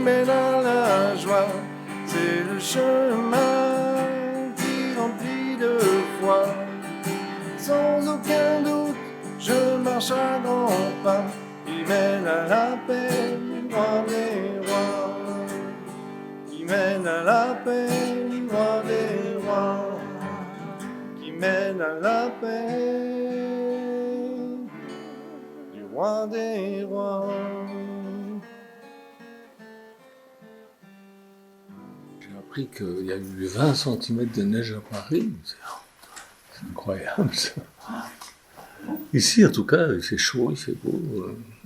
mène à la joie. C'est le chemin qui remplit de foi. Sans aucun doute, je marche à grands pas. Il mène à la paix, roi des rois. Qui mène à la paix, roi des rois. Qui mène à la paix, du roi des rois. J'ai appris qu'il y a eu 20 cm de neige à Paris. C'est incroyable ça. Ici, en tout cas, il fait chaud, il fait beau,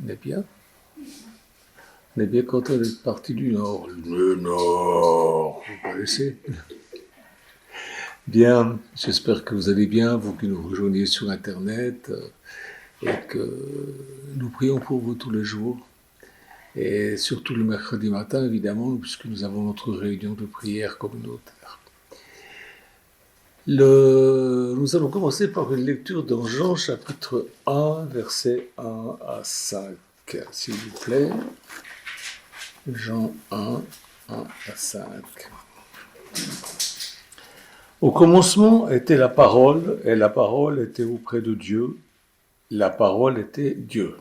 on est bien. On est bien content d'être parti du Nord. Le Nord, vous connaissez. Bien, j'espère que vous allez bien, vous qui nous rejoignez sur Internet, et que nous prions pour vous tous les jours. Et surtout le mercredi matin, évidemment, puisque nous avons notre réunion de prière communautaire. Nous allons commencer par une lecture dans Jean chapitre 1, versets 1 à 5, s'il vous plaît. Jean 1, 1 à 5. Au commencement était la parole, et la parole était auprès de Dieu. La parole était Dieu.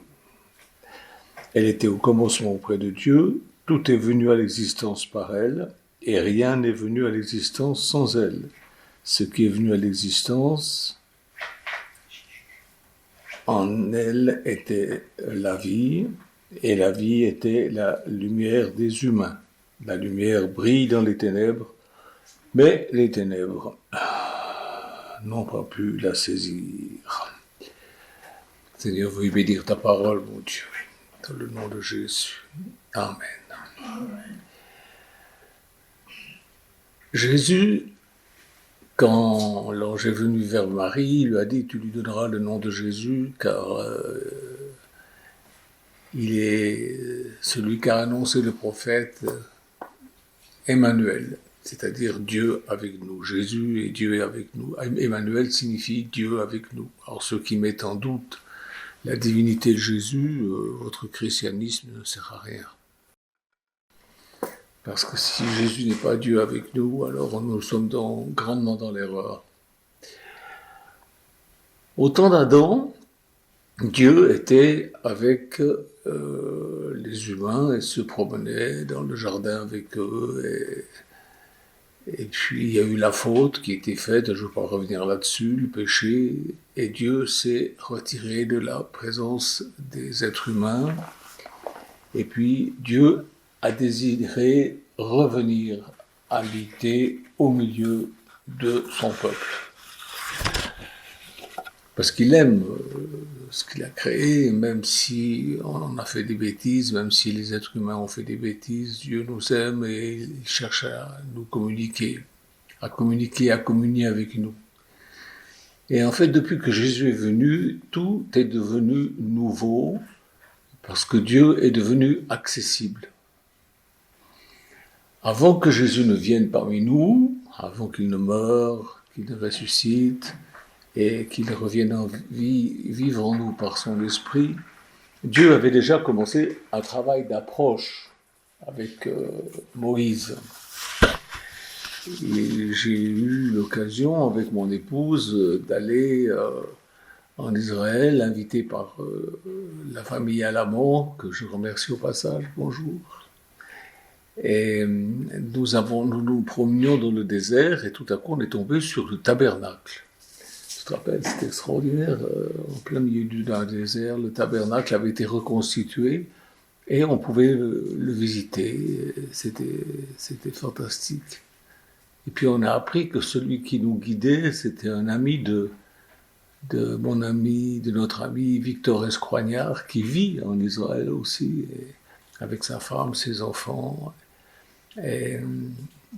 Elle était au commencement auprès de Dieu. Tout est venu à l'existence par elle, et rien n'est venu à l'existence sans elle. Ce qui est venu à l'existence, en elle était la vie, et la vie était la lumière des humains. La lumière brille dans les ténèbres, mais les ténèbres n'ont pas pu la saisir. Seigneur, veuille bénir ta parole, mon Dieu, dans le nom de Jésus. Amen. Amen. Jésus, quand l'ange est venu vers Marie, il lui a dit « Tu lui donneras le nom de Jésus, car il est celui qu'a annoncé le prophète Emmanuel, c'est-à-dire Dieu avec nous. Jésus et Dieu est avec nous. Emmanuel signifie Dieu avec nous. Alors ceux qui mettent en doute la divinité de Jésus, votre christianisme ne sert à rien. Parce que si Jésus n'est pas Dieu avec nous, alors nous sommes grandement dans l'erreur. Au temps d'Adam, Dieu était avec les humains et se promenait dans le jardin avec eux. Et puis il y a eu la faute qui a été faite, je ne vais pas revenir là-dessus, le péché, et Dieu s'est retiré de la présence des êtres humains. Et puis Dieu a désiré revenir habiter au milieu de son peuple. Parce qu'il aime ce qu'il a créé, même si on a fait des bêtises, même si les êtres humains ont fait des bêtises, Dieu nous aime et il cherche à nous communiquer, à communier avec nous. Et en fait, depuis que Jésus est venu, tout est devenu nouveau, parce que Dieu est devenu accessible. Avant que Jésus ne vienne parmi nous, avant qu'il ne meure, qu'il ne ressuscite, et qu'il revienne en vie, vivre en nous par son esprit, Dieu avait déjà commencé un travail d'approche avec Moïse. Et j'ai eu l'occasion avec mon épouse d'aller en Israël, invité par la famille Alamon, que je remercie au passage, bonjour. Et nous nous promenions dans le désert et tout à coup on est tombé sur le tabernacle. Je te rappelle, c'était extraordinaire, en plein milieu d'un désert, le tabernacle avait été reconstitué et on pouvait le visiter, c'était fantastique. Et puis on a appris que celui qui nous guidait, c'était un ami de notre ami Victor Escroignard, qui vit en Israël aussi, avec sa femme, ses enfants. Et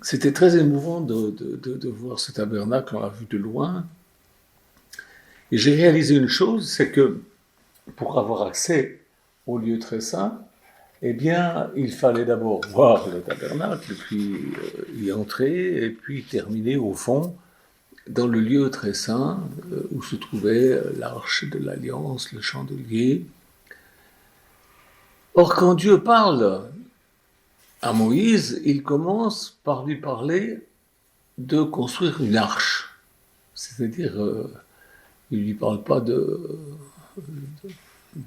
c'était très émouvant de voir ce tabernacle, on l'a vu de loin. Et j'ai réalisé une chose, c'est que pour avoir accès au lieu très saint, eh bien, il fallait d'abord voir le tabernacle, puis y entrer, et puis terminer au fond, dans le lieu très saint, où se trouvait l'arche de l'Alliance, le chandelier. Or, quand Dieu parle à Moïse, il commence par lui parler de construire une arche. C'est-à-dire, il ne lui parle pas de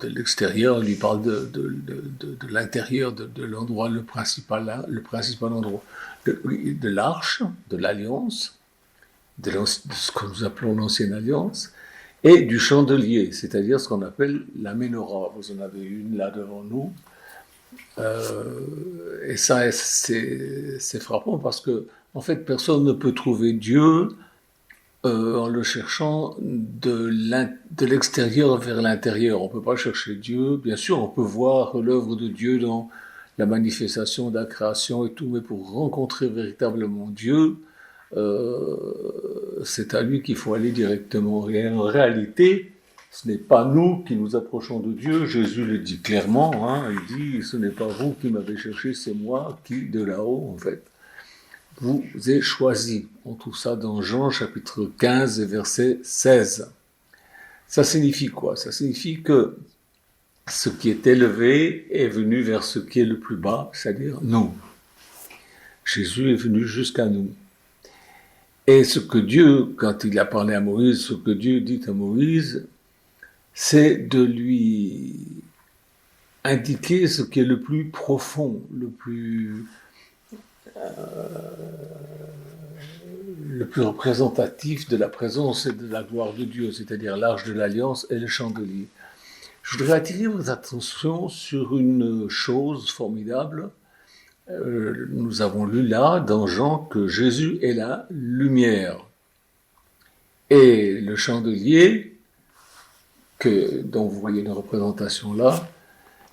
l'extérieur, il lui parle de l'intérieur, de l'endroit, le principal endroit de l'arche, de l'alliance, de ce que nous appelons l'ancienne alliance, et du chandelier, c'est-à-dire ce qu'on appelle la menorah. Vous en avez une là devant nous. Et ça, c'est frappant parce que, en fait, personne ne peut trouver Dieu en le cherchant de l'extérieur vers l'intérieur. On ne peut pas chercher Dieu. Bien sûr, on peut voir l'œuvre de Dieu dans la manifestation de la création et tout, mais pour rencontrer véritablement Dieu, c'est à lui qu'il faut aller directement. Et en réalité, ce n'est pas nous qui nous approchons de Dieu. Jésus le dit clairement. Il dit, ce n'est pas vous qui m'avez cherché, c'est moi qui, de là-haut, en fait, vous ai choisi. On trouve ça dans Jean chapitre 15 et verset 16. Ça signifie quoi? Ça signifie que ce qui est élevé est venu vers ce qui est le plus bas, c'est-à-dire nous. Jésus est venu jusqu'à nous. Et ce que Dieu, quand il a parlé à Moïse, ce que Dieu dit à Moïse, c'est de lui indiquer ce qui est le plus profond, le plus représentatif de la présence et de la gloire de Dieu, c'est-à-dire l'arche de l'alliance et le chandelier. Je voudrais attirer votre attention sur une chose formidable. Nous avons lu là, dans Jean, que Jésus est la lumière. Et le chandelier, dont vous voyez une représentation là,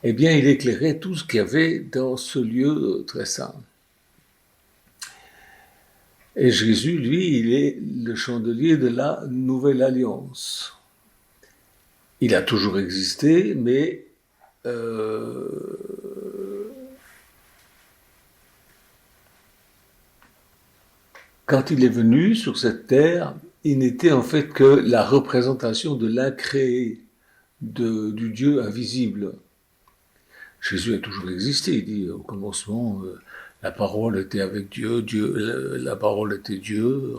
eh bien, il éclairait tout ce qu'il y avait dans ce lieu très saint. Et Jésus, lui, il est le chandelier de la nouvelle alliance. Il a toujours existé, mais quand il est venu sur cette terre, il n'était en fait que la représentation de l'incréé, du Dieu invisible. Jésus a toujours existé, il dit au commencement, la parole était avec Dieu, la parole était Dieu.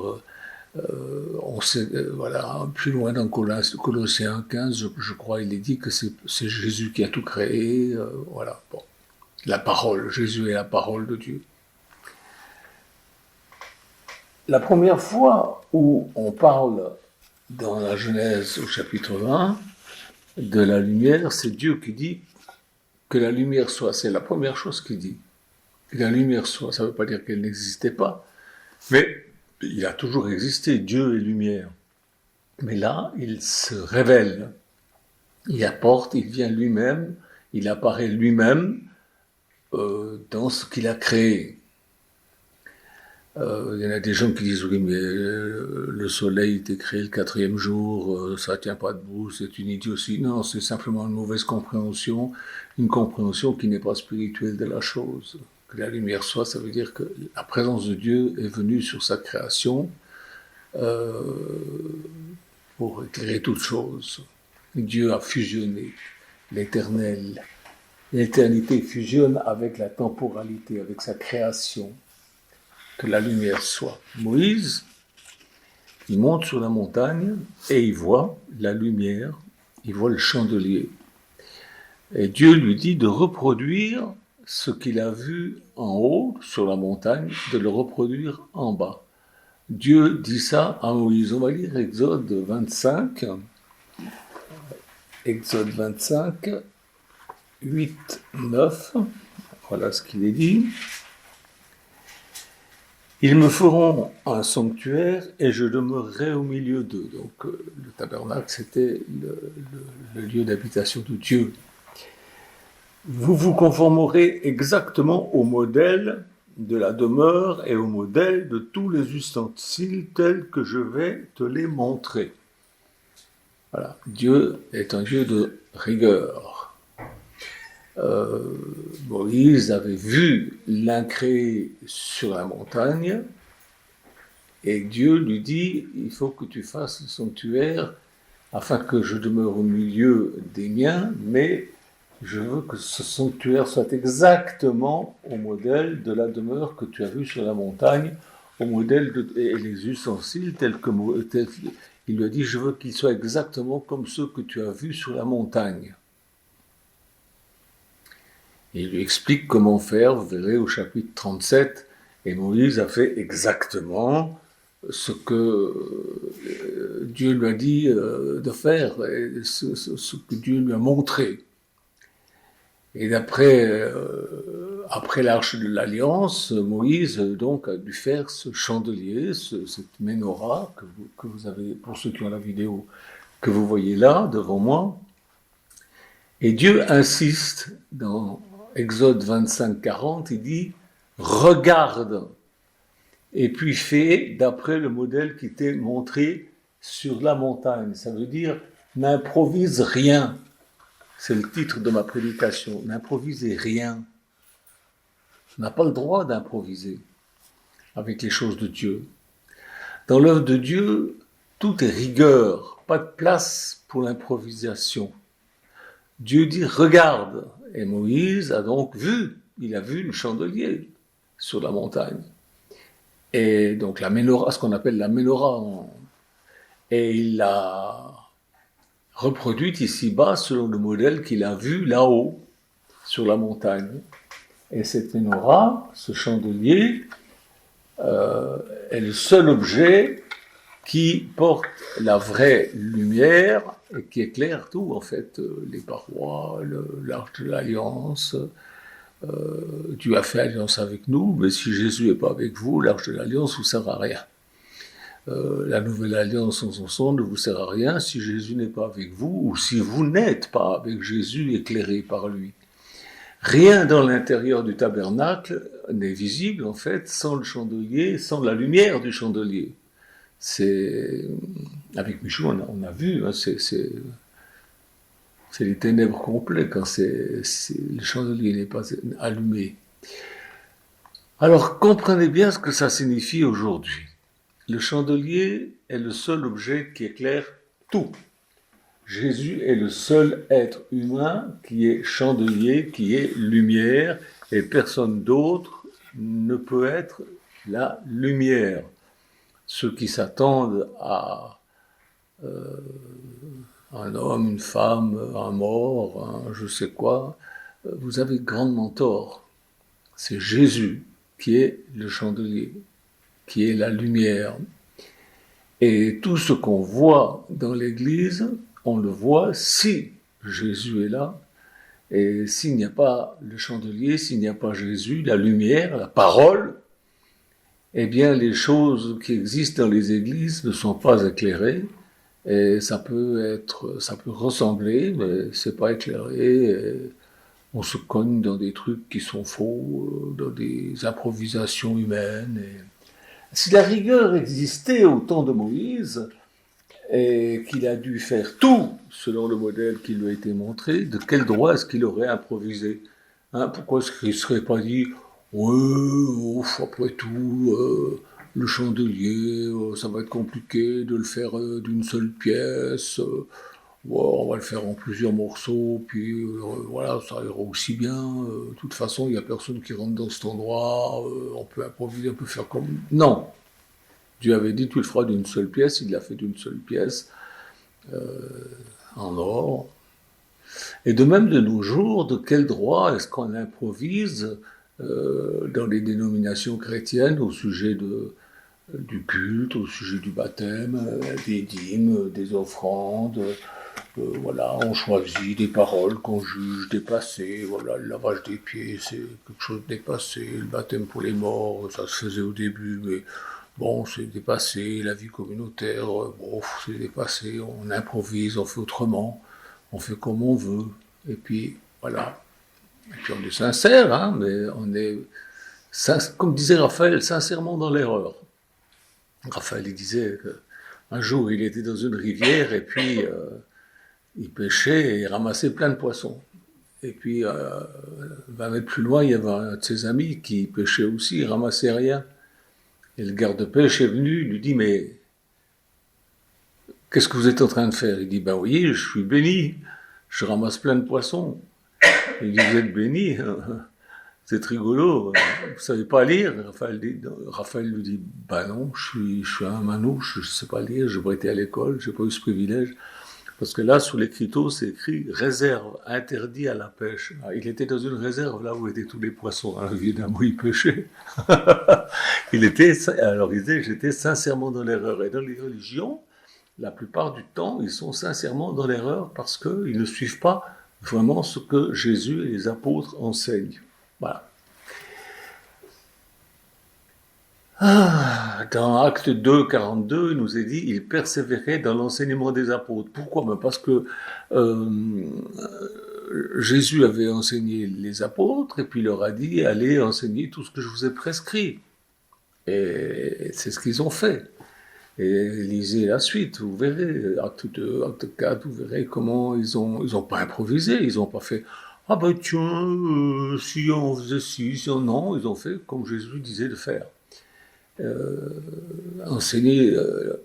On sait, voilà, plus loin dans Colossiens 15, je crois, il est dit que c'est Jésus qui a tout créé. Voilà, bon. La parole, Jésus est la parole de Dieu. La première fois où on parle dans la Genèse au chapitre 20 de la lumière, c'est Dieu qui dit que la lumière soit. C'est la première chose qu'il dit. Que la lumière soit. Ça ne veut pas dire qu'elle n'existait pas, mais il a toujours existé, Dieu est lumière. Mais là, il se révèle. Il apporte, il vient lui-même, il apparaît lui-même dans ce qu'il a créé. Il y en a des gens qui disent, oui, mais le soleil était créé le 4e jour, ça ne tient pas debout, c'est une idiotie. Non, c'est simplement une mauvaise compréhension, une compréhension qui n'est pas spirituelle de la chose. Que la lumière soit, ça veut dire que la présence de Dieu est venue sur sa création pour éclairer toute chose. Dieu a fusionné l'éternel. L'éternité fusionne avec la temporalité, avec sa création. Que la lumière soit. Moïse, il monte sur la montagne et il voit la lumière, il voit le chandelier. Et Dieu lui dit de reproduire ce qu'il a vu en haut, sur la montagne, de le reproduire en bas. Dieu dit ça à Moïse. On va lire Exode 25. Exode 25, 8, 9. Voilà ce qu'il est dit. Ils me feront un sanctuaire et je demeurerai au milieu d'eux. Donc le tabernacle, c'était le lieu d'habitation de Dieu. Vous vous conformerez exactement au modèle de la demeure et au modèle de tous les ustensiles tels que je vais te les montrer. Voilà, Dieu est un Dieu de rigueur. Moïse avait vu l'incréé sur la montagne et Dieu lui dit, il faut que tu fasses le sanctuaire afin que je demeure au milieu des miens, mais je veux que ce sanctuaire soit exactement au modèle de la demeure que tu as vue sur la montagne, au modèle et les ustensiles il lui a dit, je veux qu'ils soient exactement comme ceux que tu as vus sur la montagne. Et il lui explique comment faire, vous verrez au chapitre 37, et Moïse a fait exactement ce que Dieu lui a dit de faire, et ce que Dieu lui a montré. Et après l'arche de l'Alliance, Moïse donc a dû faire ce chandelier, cette menorah que vous avez, pour ceux qui ont la vidéo, que vous voyez là devant moi. Et Dieu insiste dans Exode 25, 40, il dit « Regarde » et puis fais d'après le modèle qui t'est montré sur la montagne. Ça veut dire « N'improvise rien ». C'est le titre de ma prédication. N'improvisez rien. On n'a pas le droit d'improviser avec les choses de Dieu. Dans l'œuvre de Dieu, tout est rigueur, pas de place pour l'improvisation. Dieu dit, regarde. Et Moïse a donc vu, il a vu le chandelier sur la montagne. Et donc la menorah, ce qu'on appelle la menorah. Et il l'a reproduite ici-bas selon le modèle qu'il a vu là-haut, sur la montagne. Et cette menorah, ce chandelier, est le seul objet qui porte la vraie lumière et qui éclaire tout, en fait, les parois, l'arche de l'Alliance. Dieu a fait alliance avec nous, mais si Jésus n'est pas avec vous, l'arche de l'Alliance ne vous sert à rien. La nouvelle alliance en son sein ne vous sert à rien si Jésus n'est pas avec vous ou si vous n'êtes pas avec Jésus éclairé par lui. Rien dans l'intérieur du tabernacle n'est visible en fait sans le chandelier, sans la lumière du chandelier. C'est avec Michou on a vu, hein, c'est les ténèbres complètes quand le chandelier n'est pas allumé. Alors comprenez bien ce que ça signifie aujourd'hui. Le chandelier est le seul objet qui éclaire tout. Jésus est le seul être humain qui est chandelier, qui est lumière, et personne d'autre ne peut être la lumière. Ceux qui s'attendent à un homme, une femme, un mort, un je sais quoi, vous avez grandement tort. C'est Jésus qui est le chandelier, qui est la lumière. Et tout ce qu'on voit dans l'Église, on le voit si Jésus est là. Et s'il n'y a pas le chandelier, s'il n'y a pas Jésus, la lumière, la parole, eh bien les choses qui existent dans les églises ne sont pas éclairées. Et ça peut ressembler, mais c'est pas éclairé. Et on se cogne dans des trucs qui sont faux, dans des improvisations humaines. Si la rigueur existait au temps de Moïse, et qu'il a dû faire tout selon le modèle qui lui a été montré, de quel droit est-ce qu'il aurait improvisé, hein? Pourquoi est-ce qu'il ne serait pas dit « Ouais, après tout, le chandelier, ça va être compliqué de le faire d'une seule pièce, on va le faire en plusieurs morceaux, puis voilà, ça ira aussi bien. De toute façon, il n'y a personne qui rentre dans cet endroit, on peut improviser, on peut faire comme... » Non. Dieu avait dit, tu le feras d'une seule pièce, il l'a fait d'une seule pièce, en or. Et de même de nos jours, de quel droit est-ce qu'on improvise dans les dénominations chrétiennes au sujet du culte, au sujet du baptême, des dîmes, des offrandes, voilà, on choisit des paroles qu'on juge dépassées, voilà, le lavage des pieds, c'est quelque chose de dépassé, le baptême pour les morts, ça se faisait au début, mais bon, c'est dépassé, la vie communautaire, bon, c'est dépassé, on improvise, on fait autrement, on fait comme on veut, et puis voilà. Et puis on est sincère, hein, mais on est, comme disait Raphaël, sincèrement dans l'erreur. Raphaël, il disait qu'un jour, il était dans une rivière, et puis il pêchait et il ramassait plein de poissons. Et puis, 20 mètres plus loin, il y avait un de ses amis qui pêchait aussi, il ramassait rien. Et le garde-pêche est venu, il lui dit, mais qu'est-ce que vous êtes en train de faire? Il dit, ben oui, je suis béni, je ramasse plein de poissons. Il dit, vous êtes béni, c'est rigolo, vous savez pas lire? Raphaël lui dit, bah non, je suis un manouche, je sais pas lire, j'ai pas été à l'école, j'ai pas eu ce privilège. Parce que là, sur l'écriteau, c'est écrit réserve, interdit à la pêche. Il était dans une réserve là où étaient tous les poissons. Alors évidemment, il pêchait. Alors il disait, j'étais sincèrement dans l'erreur. Et dans les religions, la plupart du temps, ils sont sincèrement dans l'erreur parce qu'ils ne suivent pas vraiment ce que Jésus et les apôtres enseignent. Voilà. Dans Acte 2, 42, il nous est dit, il persévérait dans l'enseignement des apôtres. Pourquoi? Parce que Jésus avait enseigné les apôtres et puis il leur a dit, allez enseigner tout ce que je vous ai prescrit. Et c'est ce qu'ils ont fait. Et lisez la suite, vous verrez, acte 2, acte 4, vous verrez comment ils ont pas improvisé, ils ont pas fait, ah ben tiens, si on faisait ci, si on non, ils ont fait comme Jésus disait de faire.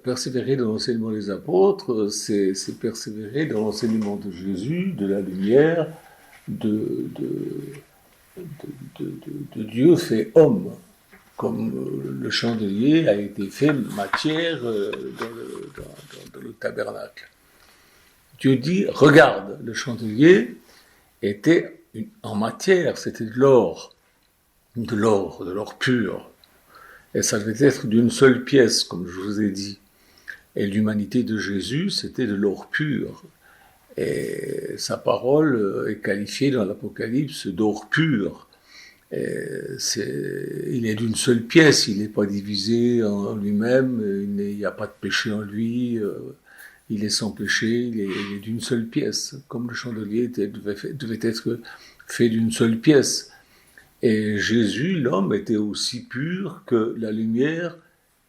Persévérer dans l'enseignement des apôtres, c'est persévérer dans l'enseignement de Jésus, de la lumière, de Dieu fait homme, comme le chandelier a été fait matière dans le tabernacle. Dieu dit, regarde, le chandelier était en matière, c'était de l'or pur. Et ça devait être d'une seule pièce, comme je vous ai dit. Et l'humanité de Jésus, c'était de l'or pur. Et sa parole est qualifiée dans l'Apocalypse d'or pur. Il est d'une seule pièce, il n'est pas divisé en lui-même, il n'y a pas de péché en lui, il est sans péché, il est d'une seule pièce, comme le chandelier devait être fait d'une seule pièce. Et Jésus, l'homme, était aussi pur que la lumière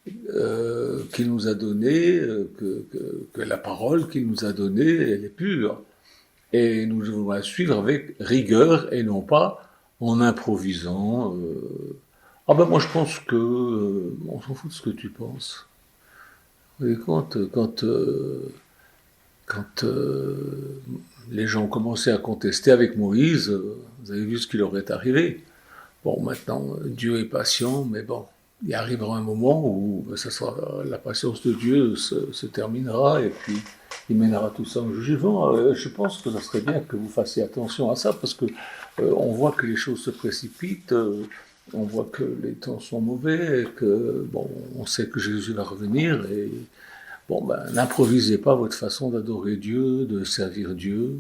qu'il nous a donnée, que la parole qu'il nous a donnée, elle est pure. Et nous devons la suivre avec rigueur et non pas en improvisant. Ah ben moi je pense que... on s'en fout de ce que tu penses. Vous voyez, quand les gens ont commencé à contester avec Moïse, vous avez vu ce qui leur est arrivé. Bon, maintenant, Dieu est patient, mais bon, il arrivera un moment où la patience de Dieu se terminera et puis il mènera tout ça en jugement. Je pense que ça serait bien que vous fassiez attention à ça parce que on voit que les choses se précipitent, on voit que les temps sont mauvais, et que bon, on sait que Jésus va revenir et bon, ben, n'improvisez pas votre façon d'adorer Dieu, de servir Dieu.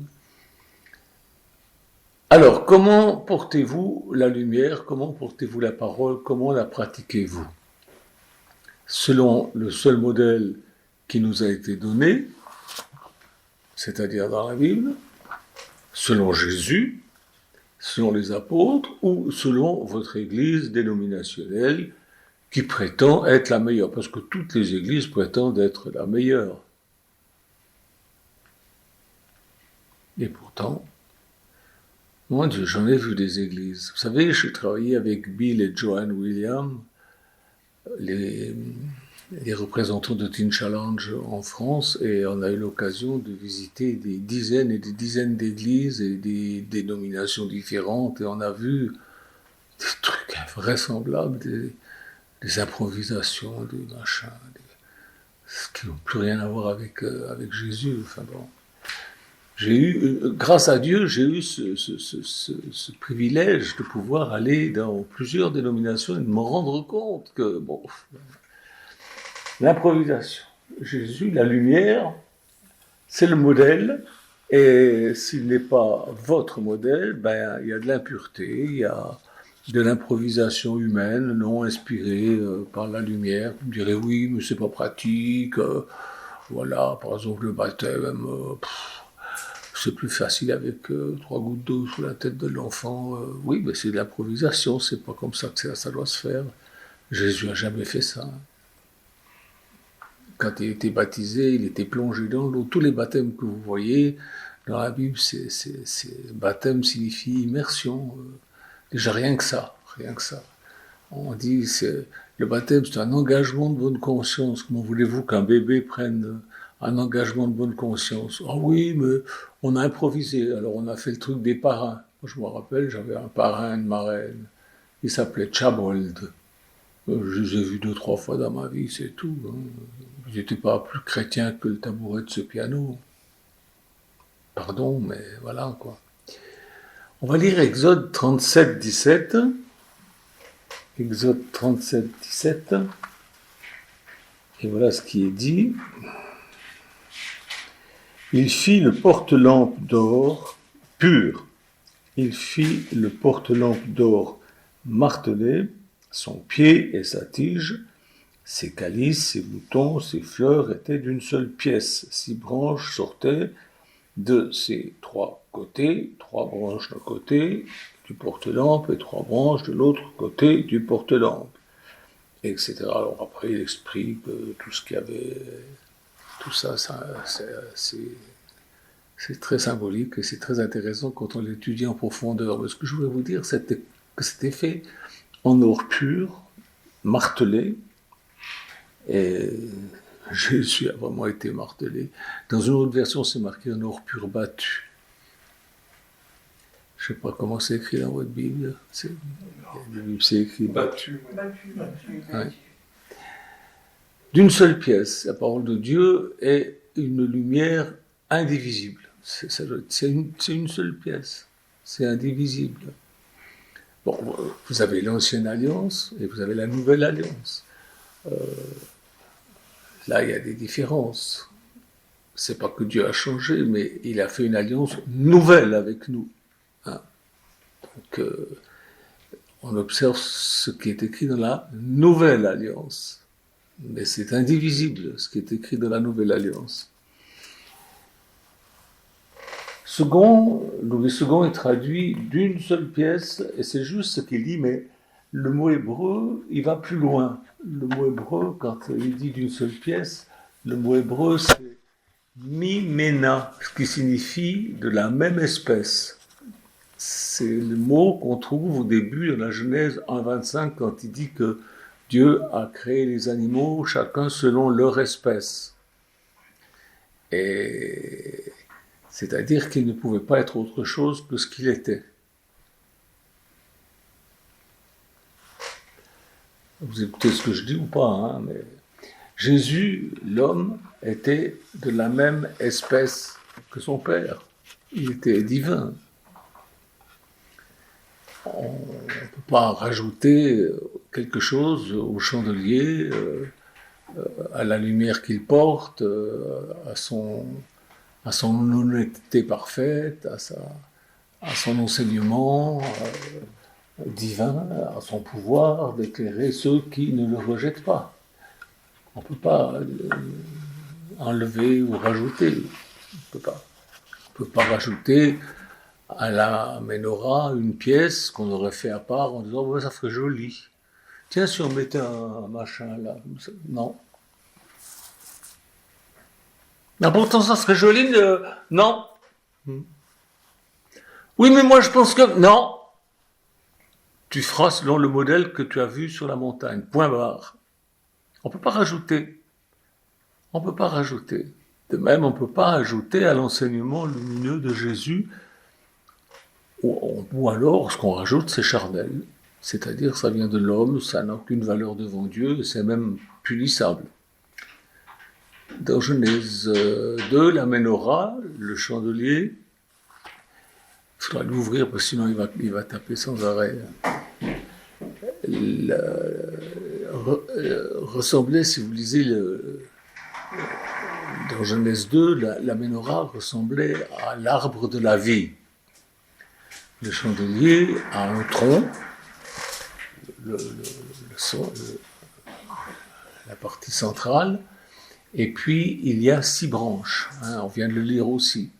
Alors, comment portez-vous la lumière? Comment portez-vous la parole? Comment la pratiquez-vous? Selon le seul modèle qui nous a été donné, c'est-à-dire dans la Bible, selon Jésus, selon les apôtres, ou selon votre église dénominationnelle qui prétend être la meilleure, parce que toutes les églises prétendent être la meilleure. Et pourtant, mon Dieu, j'en ai vu des églises. Vous savez, j'ai travaillé avec Bill et Joanne Williams, les représentants de Teen Challenge en France, et on a eu l'occasion de visiter des dizaines et des dizaines d'églises et des dénominations différentes, et on a vu des trucs invraisemblables, des improvisations, des machins, qui n'ont plus rien à voir avec Jésus. Enfin bon. Grâce à Dieu, j'ai eu ce privilège de pouvoir aller dans plusieurs dénominations et de me rendre compte que, bon, l'improvisation, Jésus, la lumière, c'est le modèle, et s'il n'est pas votre modèle, ben, il y a de l'impureté, il y a de l'improvisation humaine, non inspirée par la lumière. Vous me direz, oui, mais c'est pas pratique, voilà, par exemple, le baptême, c'est plus facile avec 3 gouttes d'eau sous la tête de l'enfant. Oui, mais c'est de l'improvisation, c'est pas comme ça que ça doit se faire. Jésus n'a jamais fait ça. Quand il était baptisé, il était plongé dans l'eau. Tous les baptêmes que vous voyez dans la Bible, baptême signifie immersion. Déjà rien que ça. On dit le baptême, c'est un engagement de bonne conscience. Comment voulez-vous qu'un bébé prenne un engagement de bonne conscience? Ah oui, mais on a improvisé, alors on a fait le truc des parrains. Je me rappelle, j'avais un parrain, une marraine. Il s'appelait Chabold. Je les ai vus 2-3 fois dans ma vie, c'est tout. Hein. Ils n'étaient pas plus chrétiens que le tabouret de ce piano. Pardon, mais voilà quoi. On va lire Exode 37, 17. Exode 37, 17. Et voilà ce qui est dit. Il fit le porte-lampe d'or pur. Il fit le porte-lampe d'or martelé, son pied et sa tige, ses calices, ses boutons, ses fleurs étaient d'une seule pièce. 6 branches sortaient de ses 3 côtés, 3 branches d'un côté du porte-lampe et 3 branches de l'autre côté du porte-lampe, etc. Alors après, il explique tout ce qu'il y avait, tout ça, c'est très symbolique et c'est très intéressant quand on l'étudie en profondeur. Mais ce que je voulais vous dire, c'était que c'était fait en or pur, martelé, et Jésus a vraiment été martelé. Dans une autre version, c'est marqué en or pur battu. Je ne sais pas comment c'est écrit dans votre Bible. C'est écrit battu. Ouais. D'une seule pièce, la parole de Dieu est une lumière indivisible. C'est une seule pièce. C'est indivisible. Bon, vous avez l'Ancienne Alliance et vous avez la Nouvelle Alliance. Là, il y a des différences. C'est pas que Dieu a changé, mais il a fait une alliance nouvelle avec nous. Hein. Donc, on observe ce qui est écrit dans la Nouvelle Alliance. Mais c'est indivisible, ce qui est écrit dans la Nouvelle Alliance. Louis II est traduit d'une seule pièce, et c'est juste ce qu'il dit, mais le mot hébreu, il va plus loin. Le mot hébreu, quand il dit d'une seule pièce, le mot hébreu, c'est mimena, ce qui signifie de la même espèce. C'est le mot qu'on trouve au début de la Genèse 1,25, quand il dit que Dieu a créé les animaux, chacun selon leur espèce. Et c'est-à-dire qu'il ne pouvait pas être autre chose que ce qu'il était. Vous écoutez ce que je dis ou pas, hein, mais Jésus, l'homme, était de la même espèce que son Père. Il était divin. On ne peut pas rajouter quelque chose au chandelier, à la lumière qu'il porte, à son honnêteté parfaite, à son enseignement divin, à son pouvoir d'éclairer ceux qui ne le rejettent pas. On ne peut pas enlever ou rajouter. On ne peut pas rajouter à la menorah une pièce qu'on aurait fait à part en disant oh, ça ferait joli. Tiens, si on mettait un machin là, non. Ah, pourtant, ça serait joli de... Non. Oui, mais moi, je pense que... Non. Tu feras selon le modèle que tu as vu sur la montagne. Point barre. On ne peut pas rajouter. On ne peut pas rajouter. De même, on ne peut pas ajouter à l'enseignement lumineux de Jésus, ou alors, ce qu'on rajoute, c'est charnel. C'est-à-dire, ça vient de l'homme, ça n'a aucune valeur devant Dieu, et c'est même punissable. Dans Genèse 2, la menorah, le chandelier, il faudra l'ouvrir parce que sinon il va taper sans arrêt. Ressemblait, si vous lisez dans Genèse 2, la menorah ressemblait à l'arbre de la vie. Le chandelier a un tronc, la partie centrale, et puis il y a 6 branches, hein, on vient de le lire aussi.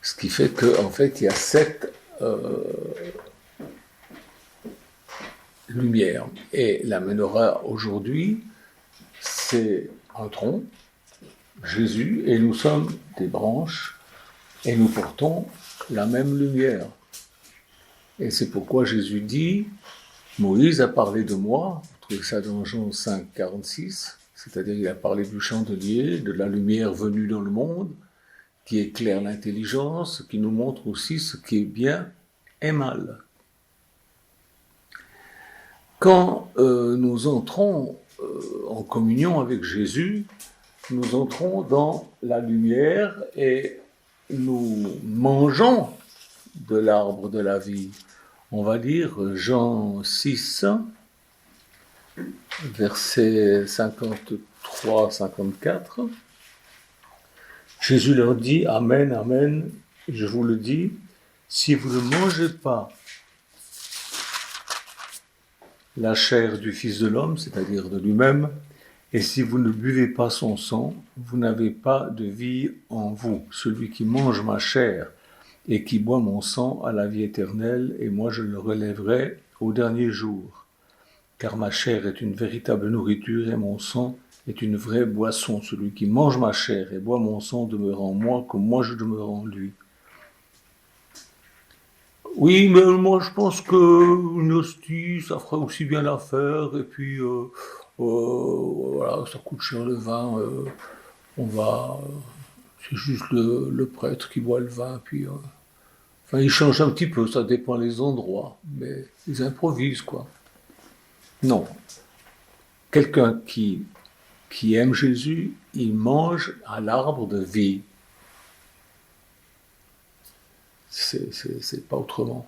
Ce qui fait qu'en fait il y a 7 lumières. Et la menorah aujourd'hui, c'est un tronc, Jésus, et nous sommes des branches, et nous portons la même lumière. Et c'est pourquoi Jésus dit, Moïse a parlé de moi, vous trouvez ça dans Jean 5, 46, c'est-à-dire il a parlé du chandelier, de la lumière venue dans le monde, qui éclaire l'intelligence, qui nous montre aussi ce qui est bien et mal. Quand nous entrons en communion avec Jésus, nous entrons dans la lumière et nous mangeons de l'arbre de la vie. On va lire Jean 6, versets 53-54. Jésus leur dit, Amen, Amen, je vous le dis, si vous ne mangez pas la chair du Fils de l'homme, c'est-à-dire de lui-même, et si vous ne buvez pas son sang, vous n'avez pas de vie en vous. Celui qui mange ma chair et qui boit mon sang a la vie éternelle, et moi je le relèverai au dernier jour. Car ma chair est une véritable nourriture et mon sang est une vraie boisson. Celui qui mange ma chair et boit mon sang demeure en moi comme moi je demeure en lui. Oui, mais moi je pense qu'une hostie, ça fera aussi bien l'affaire, et puis voilà, ça coûte cher le vin, c'est juste le prêtre qui boit le vin, puis enfin il change un petit peu, ça dépend des endroits, mais ils improvisent quoi. Non, quelqu'un qui aime Jésus, il mange à l'arbre de vie. C'est pas autrement.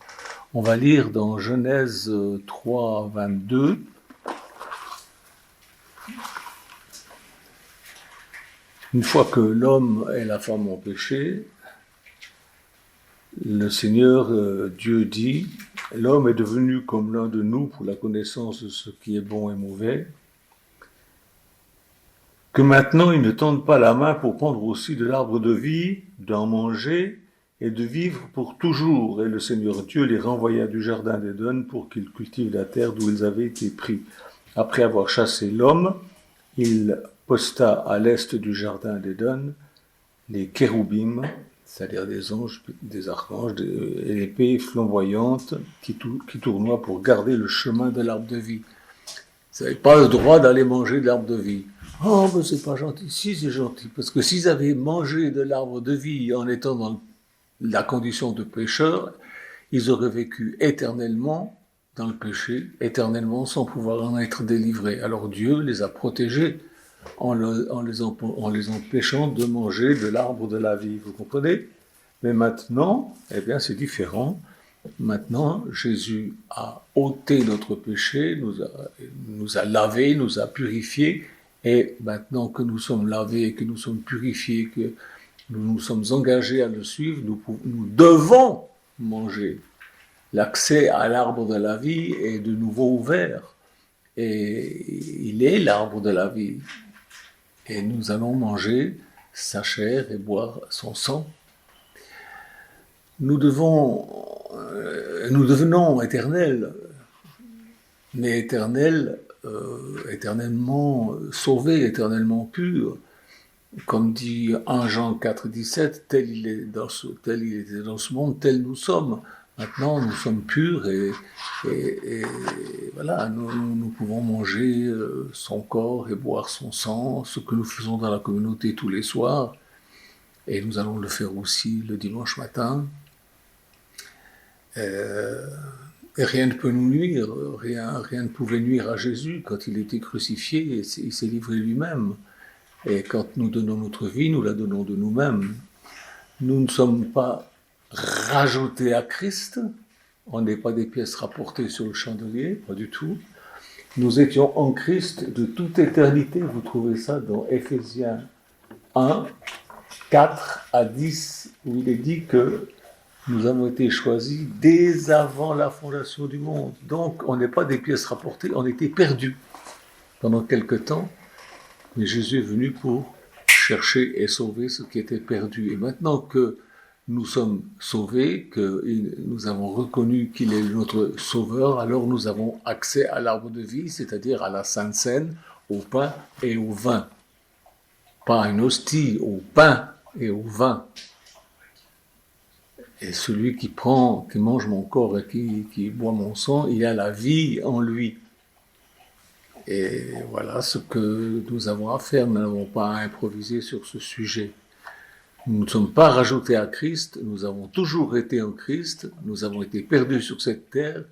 On va lire dans Genèse 3, 22. Une fois que l'homme et la femme ont péché, le Seigneur Dieu dit, l'homme est devenu comme l'un de nous pour la connaissance de ce qui est bon et mauvais, que maintenant il ne tende pas la main pour prendre aussi de l'arbre de vie, d'en manger et de vivre pour toujours. Et le Seigneur Dieu les renvoya du jardin d'Éden pour qu'ils cultivent la terre d'où ils avaient été pris. Après avoir chassé l'homme, il posta à l'est du jardin d'Éden les kéroubim, c'est-à-dire des anges, des archanges, et l'épée flamboyante qui tournoie pour garder le chemin de l'arbre de vie. Ils n'avaient pas le droit d'aller manger de l'arbre de vie. Oh, mais c'est pas gentil. Si, c'est gentil, parce que s'ils avaient mangé de l'arbre de vie en étant dans la condition de pécheur, ils auraient vécu éternellement dans le péché, éternellement sans pouvoir en être délivrés. Alors Dieu les a protégés en les empêchant de manger de l'arbre de la vie, vous comprenez? Mais maintenant, eh bien c'est différent. Maintenant, Jésus a ôté notre péché, nous a lavés, nous a purifiés, et maintenant que nous sommes lavés et que nous sommes purifiés, que nous nous sommes engagés à le suivre, nous devons manger. L'accès à l'arbre de la vie est de nouveau ouvert. Et il est l'arbre de la vie. Et nous allons manger sa chair et boire son sang. Nous devenons éternels, mais éternellement sauvés, éternellement purs. Comme dit 1 Jean 4, 17, tel il était dans ce monde, tel nous sommes. Maintenant, nous sommes purs et voilà, nous pouvons manger son corps et boire son sang, ce que nous faisons dans la communauté tous les soirs. Et nous allons le faire aussi le dimanche matin. Et rien ne peut nous nuire, rien ne pouvait nuire à Jésus quand il était crucifié, et il s'est livré lui-même. Et quand nous donnons notre vie, nous la donnons de nous-mêmes. Nous ne sommes pas rajoutés à Christ, on n'est pas des pièces rapportées sur le chandelier, pas du tout. Nous étions en Christ de toute éternité, vous trouvez ça dans Éphésiens 1, 4 à 10, où il est dit que nous avons été choisis dès avant la fondation du monde. Donc on n'est pas des pièces rapportées, on était perdus pendant quelque temps. Mais Jésus est venu pour chercher et sauver ce qui était perdu. Et maintenant que nous sommes sauvés, que nous avons reconnu qu'il est notre sauveur, alors nous avons accès à l'arbre de vie, c'est-à-dire à la Sainte Seine, au pain et au vin. Pas à une hostie, au pain et au vin. Et celui qui mange mon corps et qui boit mon sang, il a la vie en lui. Et voilà ce que nous avons à faire. Nous n'avons pas à improviser sur ce sujet. Nous ne sommes pas rajoutés à Christ, nous avons toujours été en Christ, nous avons été perdus sur cette terre,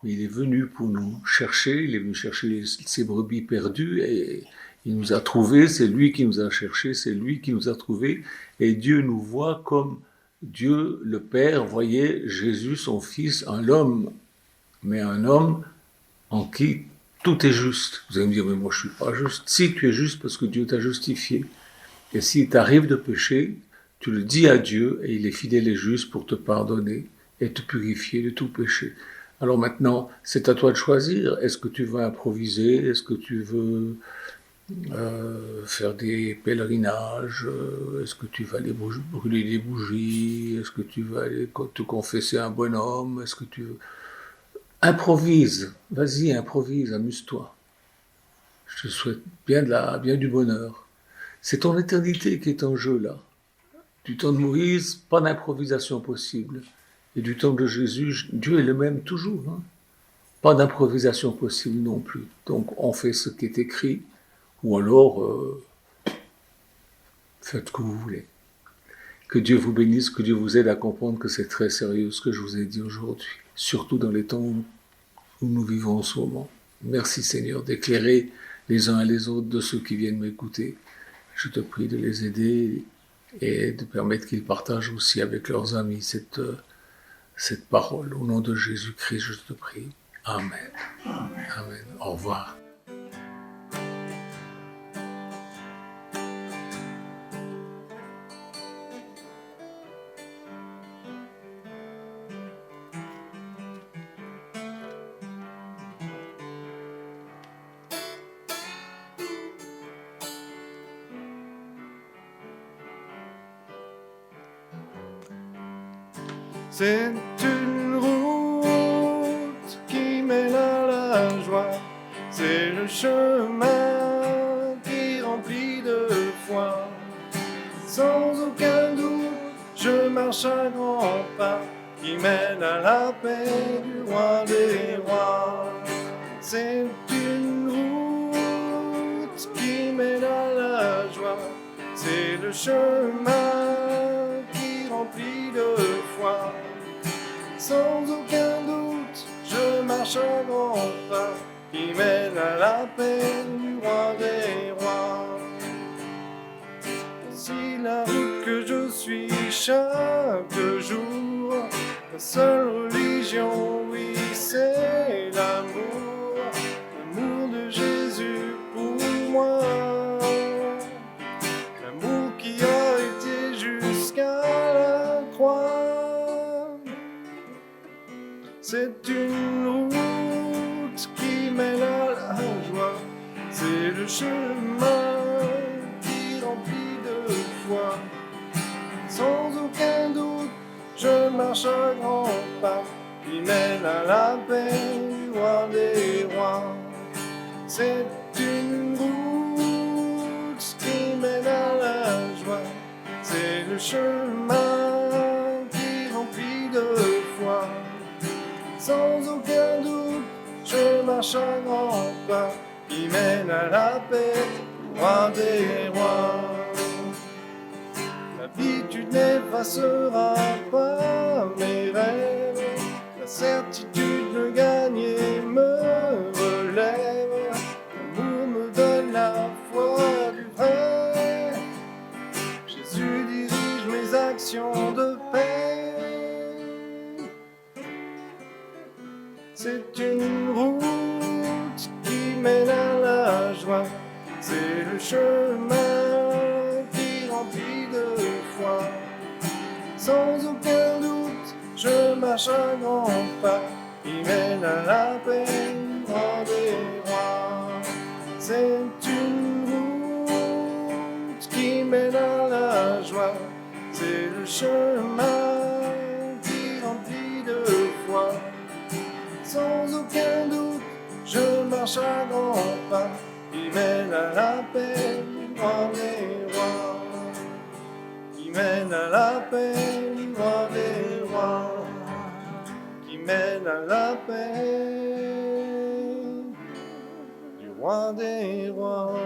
mais il est venu pour nous chercher, il est venu chercher ses brebis perdues et il nous a trouvés, c'est lui qui nous a cherchés, c'est lui qui nous a trouvés, et Dieu nous voit comme Dieu le Père voyait Jésus, son Fils, un homme, mais un homme en qui tout est juste. Vous allez me dire, mais moi je suis pas juste. Si, tu es juste parce que Dieu t'a justifié. Et s'il t'arrive de pécher, tu le dis à Dieu et il est fidèle et juste pour te pardonner et te purifier de tout péché. Alors maintenant, c'est à toi de choisir. Est-ce que tu veux improviser? Est-ce que tu veux faire des pèlerinages? Est-ce que tu vas aller brûler des bougies? Est-ce que tu vas aller te confesser un bonhomme? Est-ce que tu veux... Improvise, vas-y, improvise, amuse-toi. Je te souhaite bien du bonheur. C'est ton éternité qui est en jeu là. Du temps de Moïse, pas d'improvisation possible. Et du temps de Jésus, Dieu est le même toujours. Hein. Pas d'improvisation possible non plus. Donc on fait ce qui est écrit, ou alors faites ce que vous voulez. Que Dieu vous bénisse, que Dieu vous aide à comprendre que c'est très sérieux ce que je vous ai dit aujourd'hui, surtout dans les temps où nous vivons en ce moment. Merci Seigneur d'éclairer les uns et les autres de ceux qui viennent m'écouter. Je te prie de les aider et de permettre qu'ils partagent aussi avec leurs amis cette parole. Au nom de Jésus-Christ, je te prie. Amen. Amen. Au revoir. C'est une route qui mène à la joie, c'est le chemin qui remplit de foi. Sans aucun doute, je marche à grands pas qui mène à la paix du roi des rois. C'est une route qui mène à la joie, c'est le chemin qui remplit de foi. Sans aucun doute, je marche à grands pas qui mène à la paix du roi des rois. Si la route que je suis chaque jour, ma seule religion, oui, c'est l'amour, l'amour de Jésus pour moi, l'amour qui a été jusqu'à la croix. C'est une route qui mène à la joie, c'est le chemin qui remplit de foi. Sans aucun doute, je marche à grands pas qui mène à la paix du roi des rois. C'est une route qui mène à la joie, c'est le chemin qui remplit de foi. Sans aucun doute, je marche à grands pas qui mène à la paix, roi des rois. L'habitude n'effacera pas mes rêves, la certitude de gagner me relève. L'amour me donne la foi du vrai, Jésus dirige mes actions de paix. C'est une route qui mène à la joie, c'est le chemin qui remplit de foi. Sans aucun doute, je marche à grands pas qui mène à la paix du roi des rois. C'est une route qui mène à la joie, c'est le chemin qui remplit de foi. Sans aucun doute, je marche à grands pas qui mène à la paix du roi des rois, qui mène à la paix du roi des rois, qui mène à la paix du roi des rois.